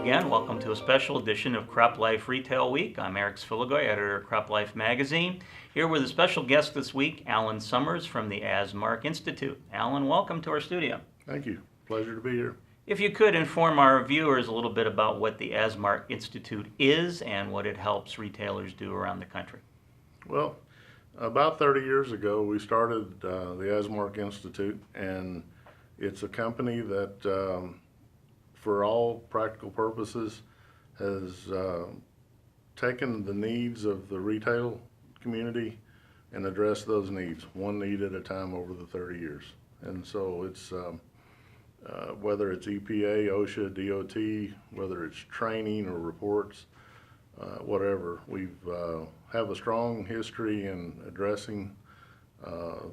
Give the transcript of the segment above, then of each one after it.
again. Welcome to a special edition of CropLife Retail Week. I'm Eric Sfiligoj, editor of CropLife Magazine. Here with a special guest this week, Alan Summers from the Asmark Institute. Alan, welcome to our studio. Thank you. Pleasure to be here. If you could inform our viewers a little bit about what the Asmark Institute is and what it helps retailers do around the country. Well, about 30 years ago, we started the Asmark Institute, and it's a company that for all practical purposes, has taken the needs of the retail community and addressed those needs, one need at a time over the 30 years. And so it's, whether it's EPA, OSHA, DOT, whether it's training or reports, whatever, we have a strong history in addressing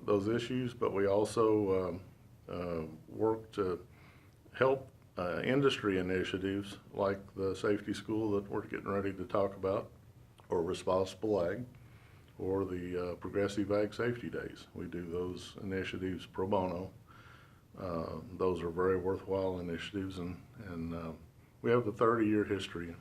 those issues, but we also work to help industry initiatives like the safety school that we're getting ready to talk about, or responsible ag, or the progressive ag safety days. We do those initiatives pro bono. Those are very worthwhile initiatives, and we have a 30-year history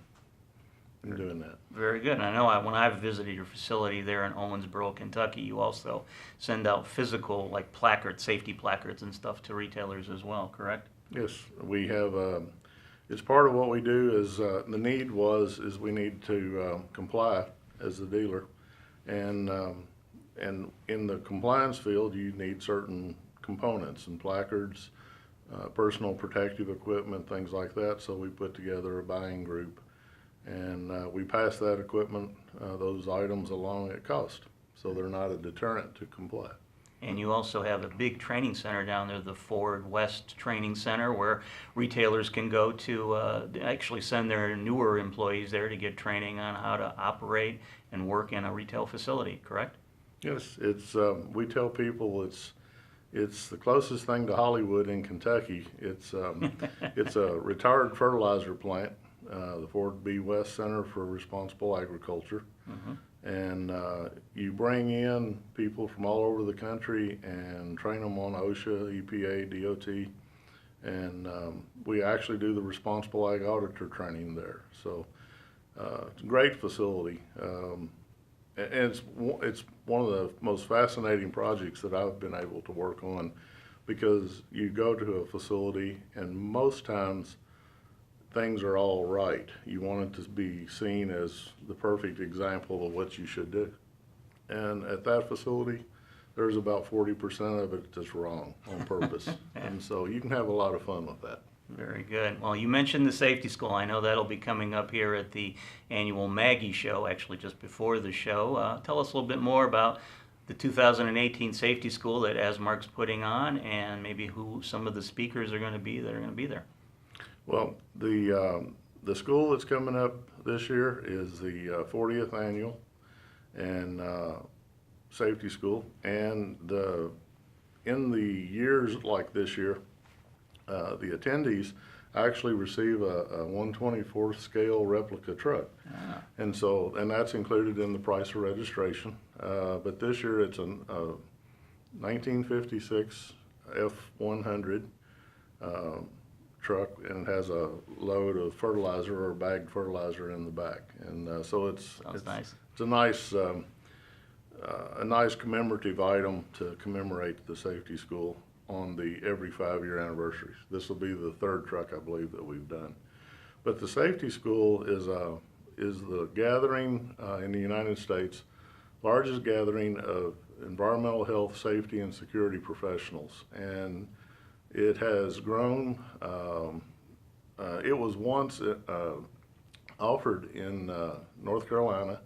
in doing that. Very good. And I know when I've visited your facility there in Owensboro, Kentucky, you also send out physical, like placards, safety placards and stuff to retailers as well, correct? Yes, we have, it's part of what we do is, the need is we need to comply as the dealer. And in the compliance field, you need certain components and placards, personal protective equipment, things like that. So we put together a buying group, and we pass that equipment, those items along at cost. So they're not a deterrent to comply. And you also have a big training center down there, the Ford West Training Center, where retailers can go to actually send their newer employees there to get training on how to operate and work in a retail facility, correct? Yes, it's we tell people it's the closest thing to Hollywood in Kentucky. It's it's a retired fertilizer plant, the Ford B. West Center for Responsible Agriculture. Mm-hmm. And you bring in people from all over the country and train them on OSHA, EPA, DOT, and we actually do the responsible ag auditor training there. So it's a great facility, and it's one of the most fascinating projects that I've been able to work on, because you go to a facility and most times things are all right. You want it to be seen as the perfect example of what you should do. And at that facility, there's about 40% of it that's wrong on purpose. And so you can have a lot of fun with that. Very good. Well, you mentioned the safety school. I know that'll be coming up here at the annual MAGIE show, actually just before the show. Tell us a little bit more about the 2018 safety school that Asmark's putting on, and maybe who some of the speakers are going to be that are going to be there. Well, the school that's coming up this year is the 40th annual and safety school, and in the years like this year, the attendees actually receive a 1/24th scale replica truck. Ah. And that's included in the price of registration. But this year it's a 1956 F100 truck, and it has a load of fertilizer or bagged fertilizer in the back, and so it's nice. It's a nice commemorative item to commemorate the safety school on the every 5-year anniversaries. This will be the third truck, I believe, that we've done. But the safety school is the gathering in the United States, largest gathering of environmental health, safety, and security professionals, and it has grown. It was once offered in North Carolina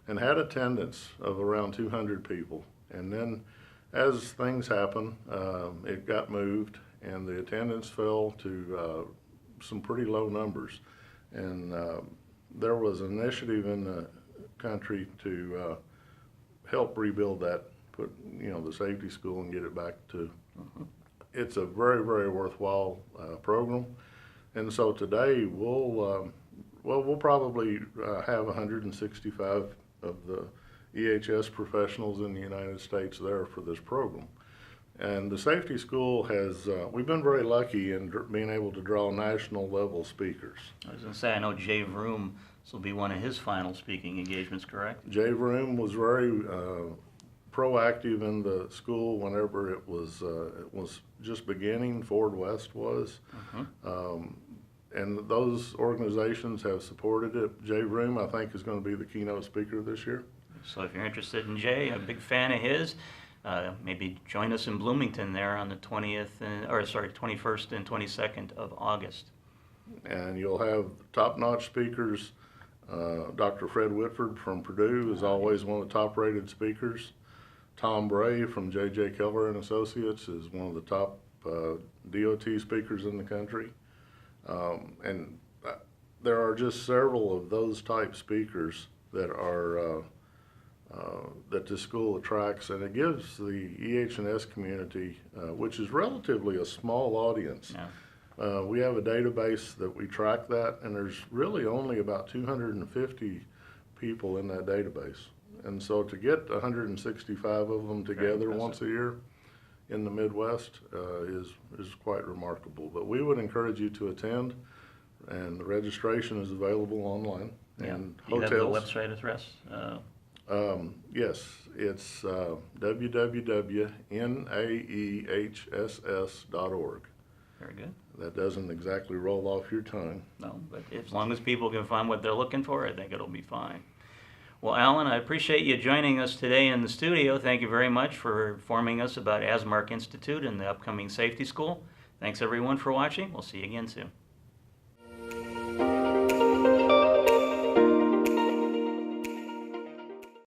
and had attendance of around 200 people. And then as things happen, it got moved and the attendance fell to some pretty low numbers. And there was an initiative in the country to help rebuild that, put the safety school and get it back to. Mm-hmm. It's a very, very worthwhile program, and so today we'll probably have 165 of the EHS professionals in the United States there for this program, And the safety school has, we've been very lucky in being able to draw national level speakers. I was going to say, I know Jay Vroom, this will be one of his final speaking engagements, correct? Jay Vroom was very proactive in the school whenever it was just beginning. Ford West was. And those organizations have supported it. Jay Vroom, I think, is going to be the keynote speaker this year. So if you're interested in Jay, a big fan of his, maybe join us in Bloomington there on the 21st and 22nd of August. And you'll have top-notch speakers. Dr. Fred Whitford from Purdue is always one of the top-rated speakers. Tom Bray from J.J. Keller and Associates is one of the top DOT speakers in the country. And there are just several of those type speakers that are that the school attracts, and it gives the EH&S community, which is relatively a small audience. Yeah. We have a database that we track that, and there's really only about 250 people in that database. And so to get 165 of them together once a year in the Midwest is quite remarkable. But we would encourage you to attend, and the registration is available online. Yeah. And Do you have hotels. the website address? Yes, it's www.naehss.org. Very good. That doesn't exactly roll off your tongue. No, but as long as people can find what they're looking for, I think it'll be fine. Well, Alan, I appreciate you joining us today in the studio. Thank you very much for informing us about Asmark Institute and the upcoming safety school. Thanks everyone for watching. We'll see you again soon.